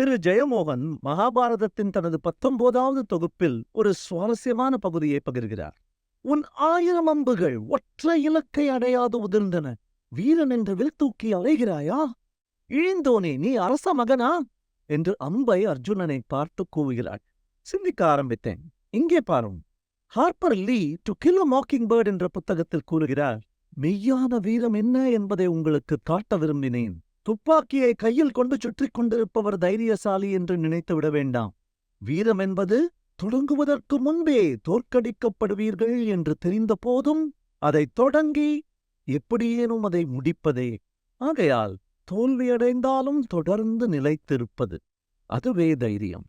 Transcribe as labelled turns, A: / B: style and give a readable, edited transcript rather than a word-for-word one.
A: திரு ஜெயமோகன் மகாபாரதத்தின் தனது 19வது தொகுப்பில் ஒரு சுவாரஸ்யமான பகுதியை பகிர்கிறார். உன் 1000 அம்புகள் ஒற்றை இலக்கை அடையாது உதிர்ந்தன. வீரன் என்ற வில் தூக்கி அலைகிறாயா? இழிந்தோனே, நீ அரச மகனா என்று அம்பை அர்ஜுனனை பார்த்து கூவுகிறாள். சிந்திக்க ஆரம்பித்தேன். இங்கே பாரும். Harper Lee to kill a mockingbird என்ற புத்தகத்தில் கூறுகிறார், மெய்யான வீரம் என்ன என்பதை உங்களுக்கு காட்ட விரும்பினேன். துப்பாக்கியை கையில் கொண்டு சுற்றிக் கொண்டிருப்பவர் தைரியசாலி என்று நினைத்து விட வேண்டாம். வீரம் என்பது தொடங்குவதற்கு முன்பே தோற்கடிக்கப்படுவீர்கள் என்று தெரிந்த போதும் அதை தொடங்கி எப்படியேனும் அதை முடிப்பதே. ஆகையால் தோல்வியடைந்தாலும் தொடர்ந்து நிலைத்திருப்பது, அதுவே தைரியம்.